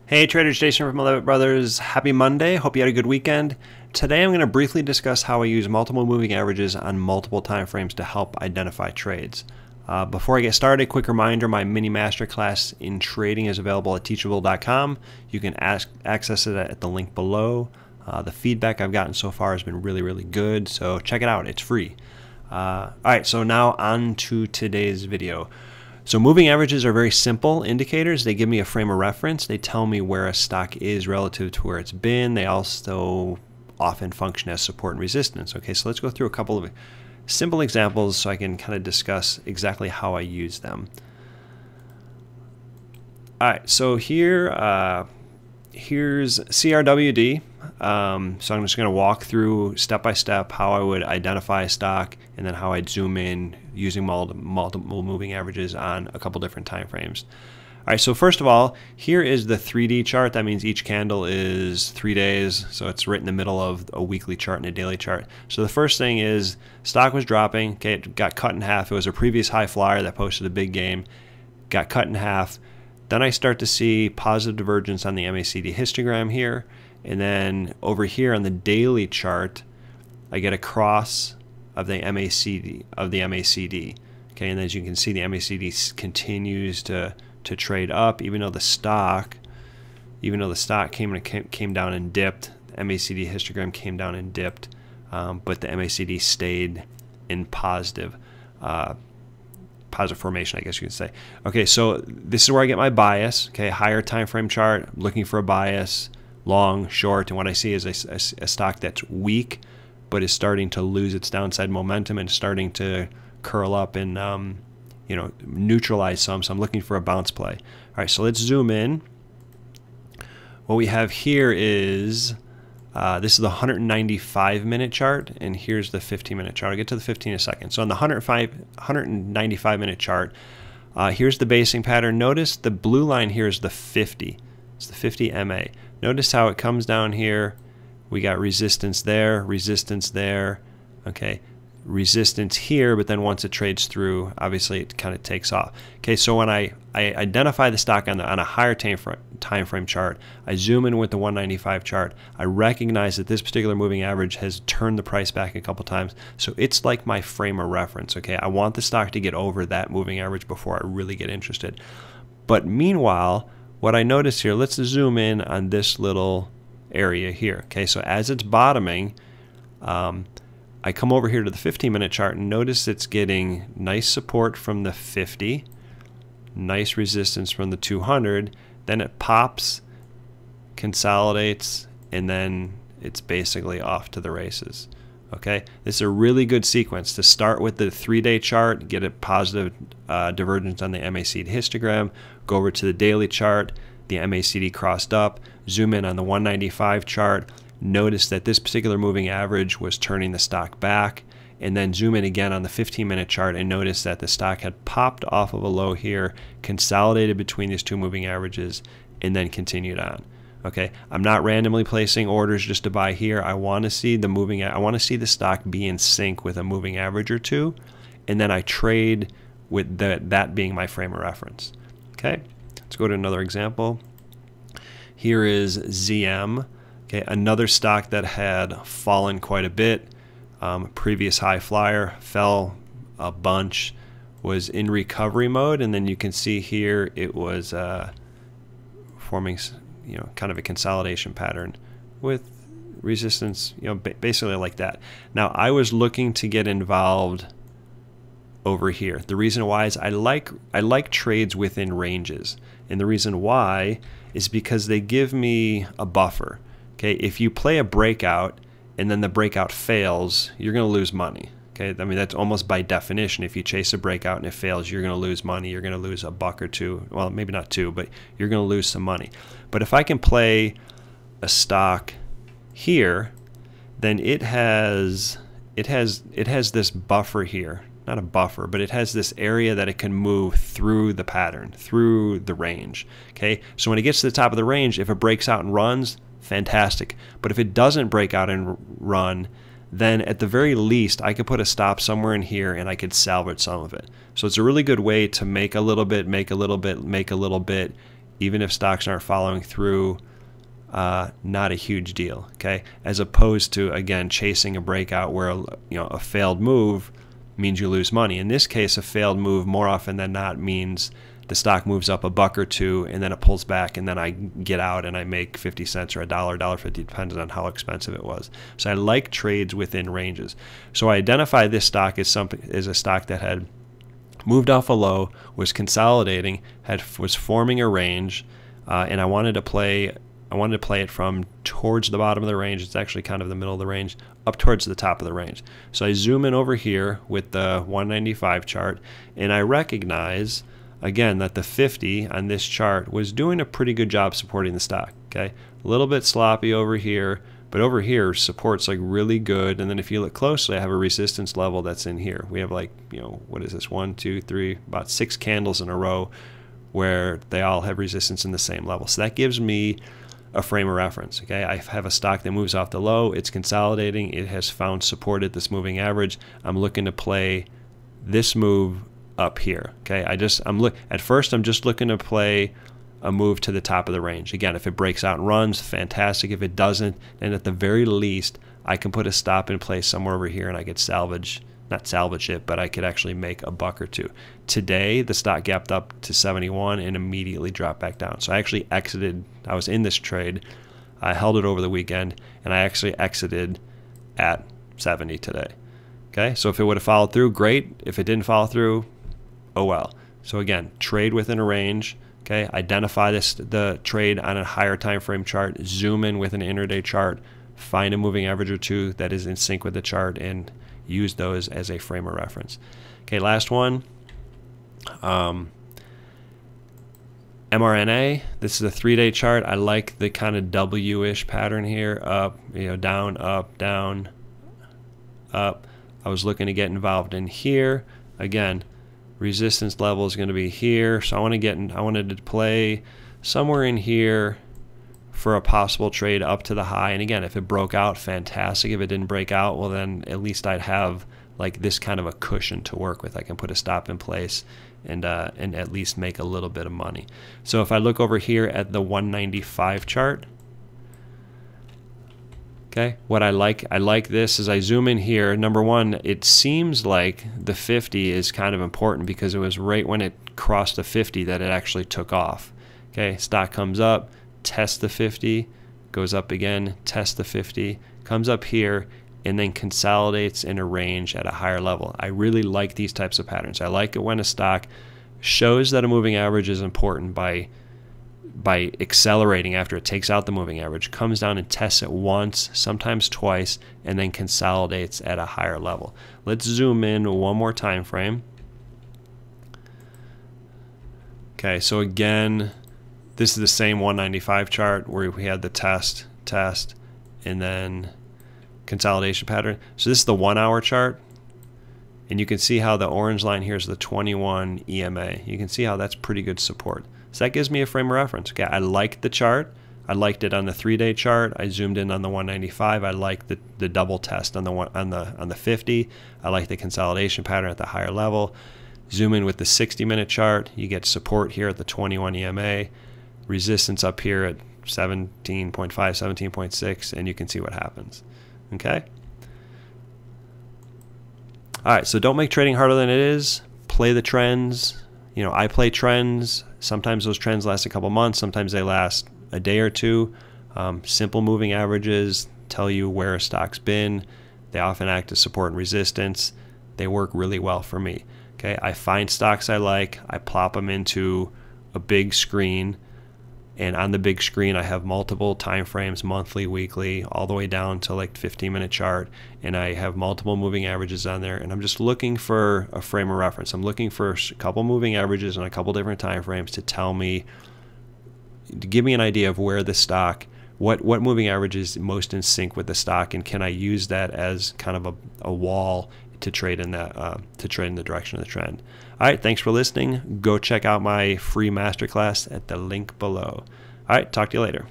Hey traders, Jason from Leavitt Brothers. Happy Monday. Hope you had a good weekend. Today I'm going to briefly discuss how I use multiple moving averages on multiple time frames to help identify trades. Before I get started, quick reminder, my mini masterclass in trading is available at teachable.com. You can access it at the link below. The feedback I've gotten so far has been really good, so check it out. It's free. Alright, so now on to today's video. So moving averages are very simple indicators. They give me a frame of reference. They tell me where a stock is relative to where it's been. They also often function as support and resistance. Okay, so let's go through a couple of simple examples so I can kind of discuss exactly how I use them. All right, so here's CRWD. So I'm just going to walk through step by step how I would identify a stock and then how I'd zoom in using multiple moving averages on a couple different time frames. All right, so first of all, here is the 3D chart. That means each candle is 3 days, so it's right in the middle of a weekly chart and a daily chart. So the first thing is stock was dropping. Okay, it got cut in half. It was a previous high flyer that posted a big game, got cut in half. Then I start to see positive divergence on the MACD histogram here. And then over here on the daily chart, I get a cross of the MACD. Okay, and as you can see, the MACD continues to trade up, even though the stock came down and dipped. The MACD histogram came down and dipped, but the MACD stayed in positive formation, I guess you could say. Okay, so this is where I get my bias. Okay, higher time frame chart, looking for a bias. Long, short, and what I see is a stock that's weak but is starting to lose its downside momentum and starting to curl up and neutralize some. So I'm looking for a bounce play. All right, so let's zoom in. What we have here is this is the 195-minute chart, and here's the 15-minute chart. I'll get to the 15 in a second. So on the 195-minute chart, here's the basing pattern. Notice the blue line here is the 50. It's the 50 MA. Notice how it comes down here. We got resistance there, okay, resistance here, but then once it trades through, obviously it kind of takes off. Okay, so when I identify the stock on a higher time frame chart, I zoom in with the 195 chart, I recognize that this particular moving average has turned the price back a couple times, so it's like my frame of reference. Okay, I want the stock to get over that moving average before I really get interested. But meanwhile, what I notice here, let's zoom in on this little area here. Okay, so as it's bottoming, I come over here to the 15-minute chart and notice it's getting nice support from the 50, nice resistance from the 200, then it pops, consolidates, and then it's basically off to the races. Okay, this is a really good sequence to start with the 3-day chart, get a positive divergence on the MACD histogram, go over to the daily chart, the MACD crossed up, zoom in on the 195 chart, notice that this particular moving average was turning the stock back, and then zoom in again on the 15-minute chart and notice that the stock had popped off of a low here, consolidated between these two moving averages, and then continued on. Okay, I'm not randomly placing orders just to buy here. I want to see the stock be in sync with a moving average or two, and then I trade with that being my frame of reference. Okay, let's go to another example. Here is ZM. Okay, another stock that had fallen quite a bit. Previous high flyer, fell a bunch, was in recovery mode, and then you can see here it was forming kind of a consolidation pattern with resistance, basically like that. Now I was looking to get involved over here. The reason why is I like trades within ranges, and the reason why is because they give me a buffer. Okay, if you play a breakout and then the breakout fails, you're going to lose money. Okay, I mean that's almost by definition. If you chase a breakout and it fails, you're going to lose money. You're going to lose a buck or two. Well, maybe not two, but you're going to lose some money. But if I can play a stock here, then it has this buffer here. Not a buffer, but it has this area that it can move through the pattern, through the range. Okay, so when it gets to the top of the range, if it breaks out and runs, fantastic. But if it doesn't break out and run, then at the very least I could put a stop somewhere in here and I could salvage some of it. So it's a really good way to make a little bit, make a little bit, make a little bit, even if stocks aren't following through, not a huge deal, okay? As opposed to, again, chasing a breakout where a failed move means you lose money. In this case, a failed move more often than not means the stock moves up a buck or two and then it pulls back, and then I get out and I make 50 cents or $1, $1.50, depending on how expensive it was. So I like trades within ranges. So I identify this stock as a stock that had moved off a low, was consolidating, was forming a range, and I wanted to play it from towards the bottom of the range. It's actually kind of the middle of the range, up towards the top of the range. So I zoom in over here with the 195 chart, and I recognize again that the 50 on this chart was doing a pretty good job supporting the stock. Okay, a little bit sloppy over here, but over here support's like really good. And then if you look closely, I have a resistance level that's in here. We have like, what is this, 1, 2, 3, about 6 candles in a row where they all have resistance in the same level. So that gives me a frame of reference. Okay, I have a stock that moves off the low, it's consolidating, it has found support at this moving average. I'm looking to play this move up here. Okay, at first I'm just looking to play a move to the top of the range. Again, if it breaks out and runs, fantastic. If it doesn't, then at the very least I can put a stop in place somewhere over here and I could not salvage it, but I could actually make a buck or two. Today the stock gapped up to 71 and immediately dropped back down. So I actually exited. I was in this trade, I held it over the weekend, and I actually exited at 70 today. Okay, so if it would have followed through, great. If it didn't follow through, oh well. So again, trade within a range. Okay, identify the trade on a higher time frame chart, zoom in with an intraday chart, find a moving average or two that is in sync with the chart, and use those as a frame of reference. Okay, last one. MRNA. This is a 3-day chart. I like the kind of W-ish pattern here. Up, down, up, down, up. I was looking to get involved in here. Again, resistance level is going to be here. So I wanted to play somewhere in here for a possible trade up to the high. And again, if it broke out, fantastic. If it didn't break out, well then at least I'd have like this kind of a cushion to work with. I can put a stop in place and at least make a little bit of money. So if I look over here at the 195 chart, okay, what I like this is I zoom in here. Number one, it seems like the 50 is kind of important because it was right when it crossed the 50 that it actually took off. Okay, stock comes up, tests the 50, goes up again, tests the 50, comes up here, and then consolidates in a range at a higher level. I really like these types of patterns. I like it when a stock shows that a moving average is important by accelerating after it takes out the moving average, comes down and tests it once, sometimes twice, and then consolidates at a higher level. Let's zoom in one more time frame. Okay, so again, this is the same 195 chart where we had the test, and then consolidation pattern. So this is the 1 hour chart, and you can see how the orange line here is the 21 EMA. You can see how that's pretty good support. So that gives me a frame of reference. Okay, I liked the chart. I liked it on the 3-day chart. I zoomed in on the 195. I liked the double test on the 50. I like the consolidation pattern at the higher level. Zoom in with the 60-minute chart. You get support here at the 21 EMA, resistance up here at 17.5, 17.6, and you can see what happens. Okay. All right, so don't make trading harder than it is. Play the trends. I play trends. Sometimes those trends last a couple months. Sometimes they last a day or two. Simple moving averages tell you where a stock's been. They often act as support and resistance. They work really well for me. Okay, I find stocks I like. I plop them into a big screen. And on the big screen, I have multiple time frames, monthly, weekly, all the way down to like 15-minute chart. And I have multiple moving averages on there. And I'm just looking for a frame of reference. I'm looking for a couple moving averages on a couple different time frames to tell me, to give me an idea of where the stock, what moving average is most in sync with the stock, and can I use that as kind of a wall to trade in that in the direction of the trend. All right, thanks for listening. Go check out my free masterclass at the link below. All right, talk to you later.